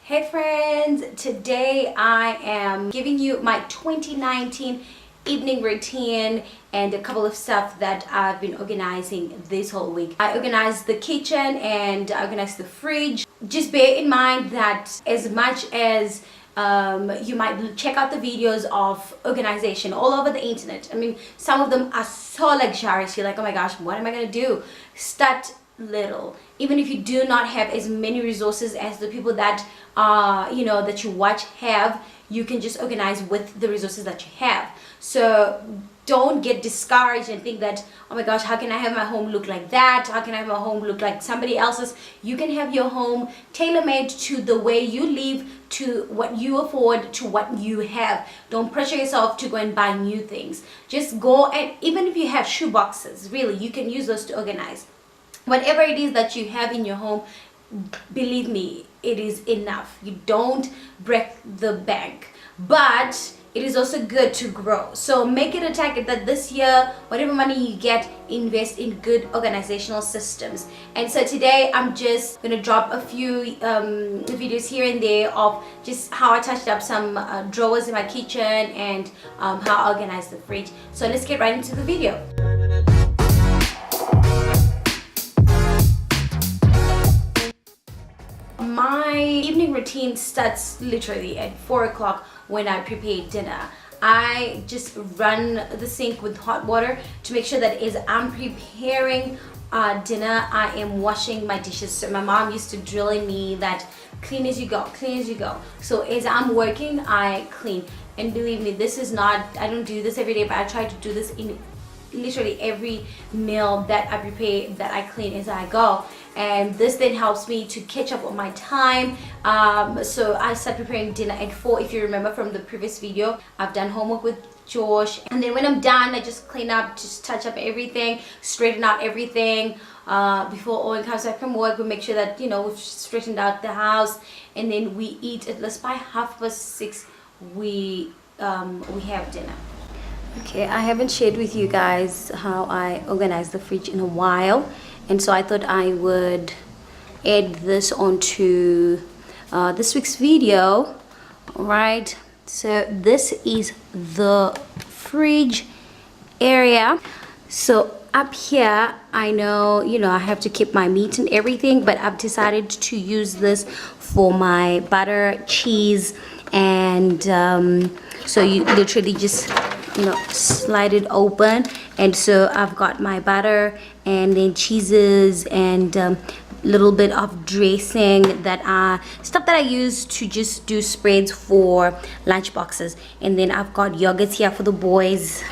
Hey friends, today I am giving you my 2019 evening routine and a couple of stuff that I've been organizing this whole week. I organized the kitchen and I organized the fridge. Just bear in mind that as much as you might check out the videos of organization all over the internet. I mean, some of them are so luxurious. You're like, oh my gosh, what am I gonna do? Start little. Even if you do not have as many resources as the people that that you watch have, you can just organize with the resources that you have. So don't get discouraged and think that, oh my gosh, how can I have my home look like that? How can I have my home look like somebody else's? You can have your home tailor-made to the way you live, to what you afford, to what you have. Don't pressure yourself to go and buy new things. Just go, and even if you have shoe boxes, really, you can use those to organize. Whatever it is that you have in your home, believe me, it is enough. You don't break the bank, but it is also good to grow. So make it a target that this year, whatever money you get, invest in good organizational systems. And so today I'm just gonna drop a few videos here and there of just how I touched up some drawers in my kitchen and how I organized the fridge. So let's get right into the video. My evening routine starts literally at 4 o'clock when I prepare dinner. I just run the sink with hot water to make sure that as I'm preparing dinner, I am washing my dishes. So my mom used to drill in me that clean as you go, clean as you go. So as I'm working, I clean. And believe me, this is not, I don't do this every day, but I try to do this in literally every meal that I prepare, that I clean as I go. And this then helps me to catch up on my time. So I start preparing dinner at 4. If you remember from the previous video, I've done homework with Josh, and then when I'm done, I just clean up, just touch up everything, straighten out everything before Owen comes back from work. We make sure that we've straightened out the house, and then we eat at least by 6:30. We have dinner. Okay, I haven't shared with you guys how I organize the fridge in a while, and so I thought I would add this onto this week's video. Alright, so this is the fridge area. So up here, I know I have to keep my meat and everything, but I've decided to use this for my butter, cheese, and so you literally just slide it open, and so I've got my butter and then cheeses and little bit of dressing that stuff that I use to just do spreads for lunch boxes. And then I've got yogurts here for the boys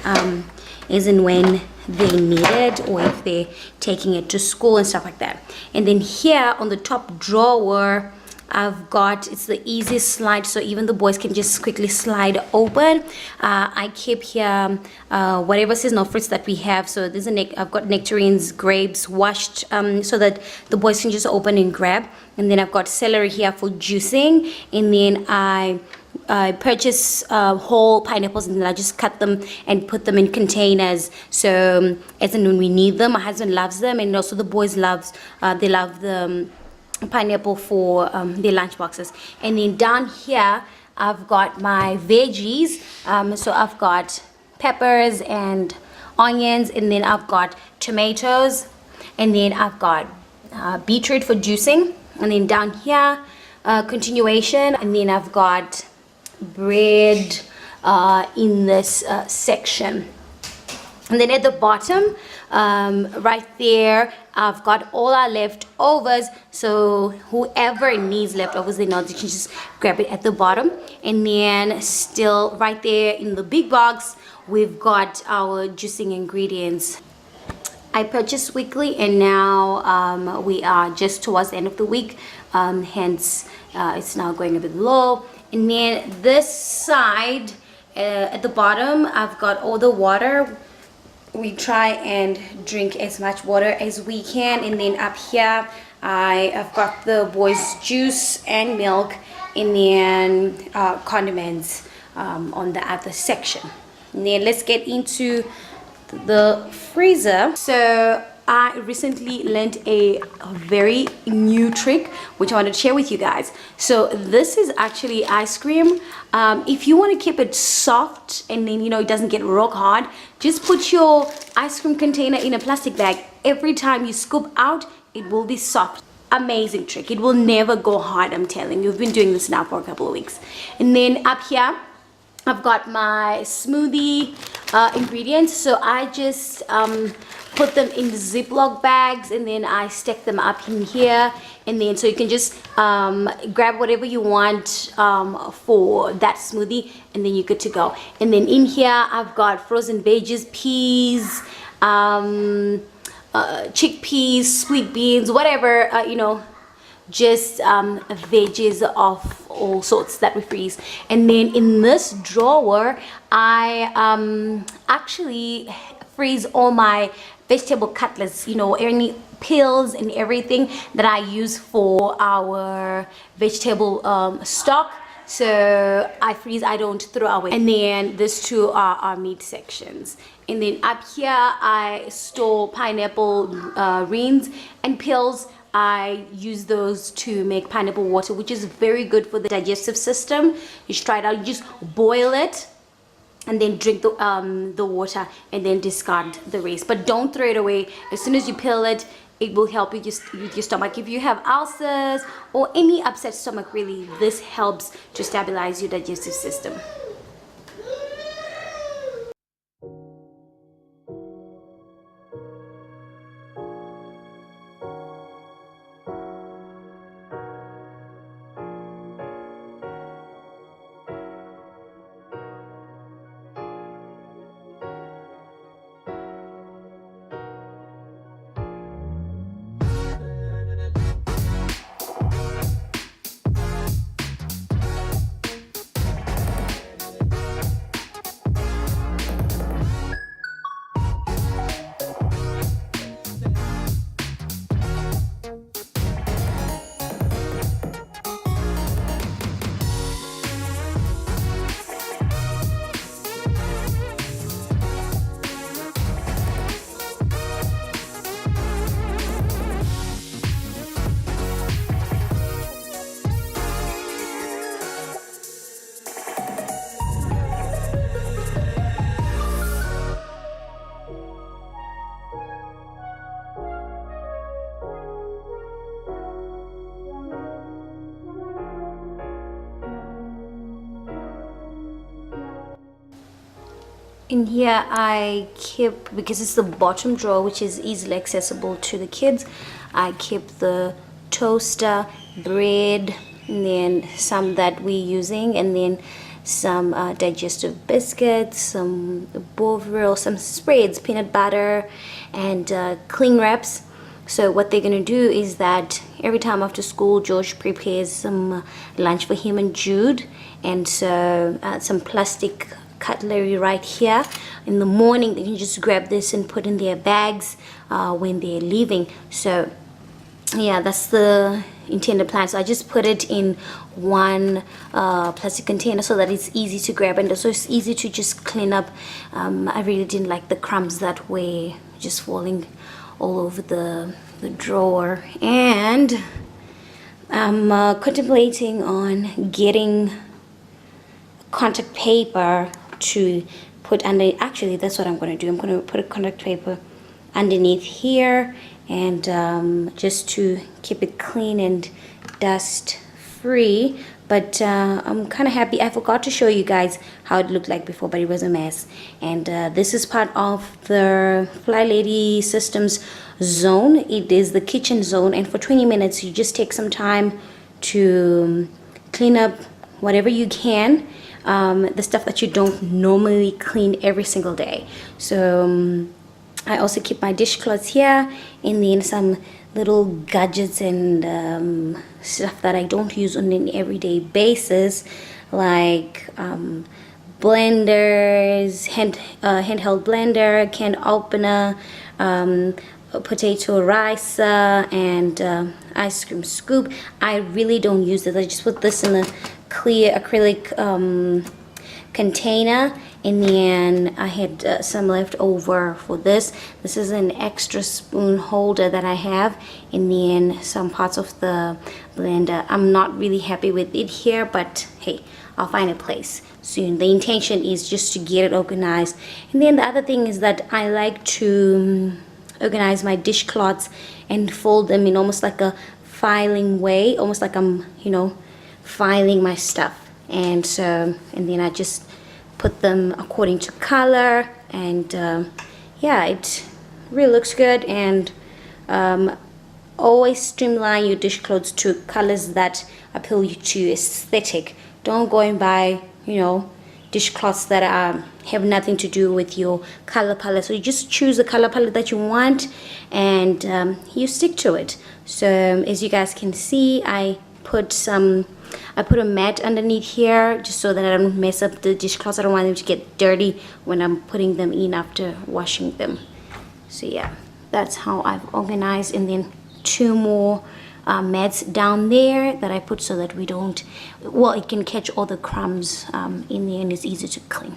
as and when they need it, or if they're taking it to school and stuff like that. And then here on the top drawer, I've got, it's the easiest slide, so even the boys can just quickly slide open. I keep here whatever seasonal fruits that we have. So there's I've got nectarines, grapes washed, so that the boys can just open and grab. And then I've got celery here for juicing, and then I purchase whole pineapples, and then I just cut them and put them in containers, so as and when we need them. My husband loves them, and also the boys love the pineapple for their lunch boxes. And then down here I've got my veggies, so I've got peppers and onions, and then I've got tomatoes, and then I've got beetroot for juicing. And then down here continuation, and then I've got bread in this section. And then at the bottom, right there, I've got all our leftovers. So whoever needs leftovers, they can just grab it at the bottom. And then still right there in the big box, we've got our juicing ingredients. I purchase weekly, and now we are just towards the end of the week. Hence, it's now going a bit low. And then this side, at the bottom, I've got all the water. We try and drink as much water as we can. And then up here I've got the boys juice and milk, and then condiments on the other section. And then let's get into the freezer. So I recently learned a very new trick which I wanted to share with you guys. So this is actually ice cream. If you want to keep it soft and then it doesn't get rock hard, just put your ice cream container in a plastic bag. Every time you scoop out, it will be soft. Amazing trick. It will never go hard, I'm telling you. We've been doing this now for a couple of weeks. And then up here I've got my smoothie ingredients. So I just put them in the Ziploc bags and then I stack them up in here, and then so you can just grab whatever you want for that smoothie, and then you're good to go. And then in here I've got frozen veggies, peas, chickpeas, sweet beans, whatever, just veggies of all sorts that we freeze. And then in this drawer I actually freeze all my vegetable cutlets, any peels and everything that I use for our vegetable stock. So I freeze, I don't throw away. And then these two are our meat sections. And then up here I store pineapple rinds and peels. I use those to make pineapple water, which is very good for the digestive system. You should try it out. You just boil it and then drink the water and then discard the rest, but don't throw it away. As soon as you peel it, it will help you with your stomach. If you have ulcers or any upset stomach, really, this helps to stabilize your digestive system. In here I keep, because it's the bottom drawer which is easily accessible to the kids, I keep the toaster, bread, and then some that we're using, and then some digestive biscuits, some Bovril, some spreads, peanut butter, and cling wraps. So what they're gonna do is that every time after school, George prepares some lunch for him and Jude, and so some plastic cutlery right here. In the morning they can just grab this and put in their bags when they're leaving. So yeah, that's the intended plan. So I just put it in one plastic container so that it's easy to grab, and also it's easy to just clean up. I really didn't like the crumbs that were just falling all over the drawer. And I'm contemplating on getting contact paper to put under. Actually, that's what I'm going to do. I'm going to put a contact paper underneath here, and just to keep it clean and dust free. But I'm kind of happy. I forgot to show you guys how it looked like before, but it was a mess. And this is part of the Fly Lady Systems zone. It is the kitchen zone, and for 20 minutes you just take some time to clean up whatever you can, the stuff that you don't normally clean every single day. So I also keep my dishcloths here, and then some little gadgets and stuff that I don't use on an everyday basis, like blenders, handheld blender, can opener, potato ricer, and ice cream scoop. I really don't use this. I just put this in a clear acrylic container, and then I had some left over for this. This is an extra spoon holder that I have, and then some parts of the blender. I'm not really happy with it here, but hey, I'll find a place soon. The intention is just to get it organized. And then the other thing is that I like to organize my dishcloths and fold them in almost like a filing way, almost like I'm, you know, filing my stuff. And so, and then I just put them according to color, and yeah, it really looks good. And always streamline your dishcloths to colors that appeal to aesthetic. Don't go and buy, you know, dishcloths that have nothing to do with your color palette. So you just choose the color palette that you want, and you stick to it. So as you guys can see, I put a mat underneath here just so that I don't mess up the dishcloths. I don't want them to get dirty when I'm putting them in after washing them. So yeah, that's how I've organized. And then 2 more mats down there that I put so that we don't, well, it can catch all the crumbs in there, and it's easy to clean.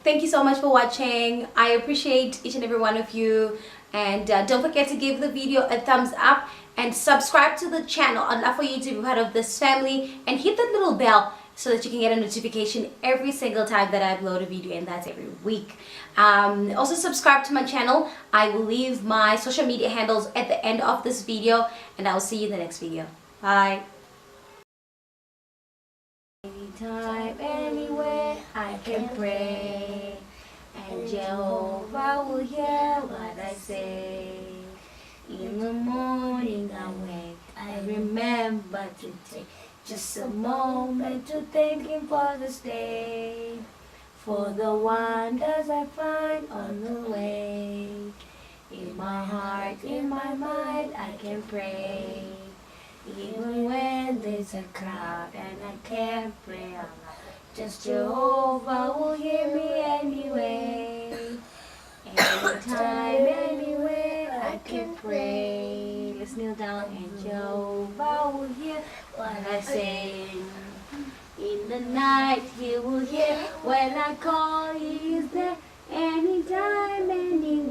Thank you so much for watching. I appreciate each and every one of you, and don't forget to give the video a thumbs up and subscribe to the channel. I'd love for you to be part of this family, and hit that little bell so that you can get a notification every single time that I upload a video, and that's every week. Also subscribe to my channel. I will leave my social media handles at the end of this video, and I'll see you in the next video. Bye. Anytime, anywhere, I can pray, and Jehovah will hear what I say. In the morning I wake, I remember to take just a moment to thank Him for this day, for the wonders I find on the way. In my heart, in my mind, I can pray, even when there's a crowd and I can't pray out loud. Just Jehovah will hear me anyway. Anytime, anywhere, I can pray. Let's kneel down, and Jehovah will hear what I say. In the night, He will hear when I call. He is there anytime, anywhere.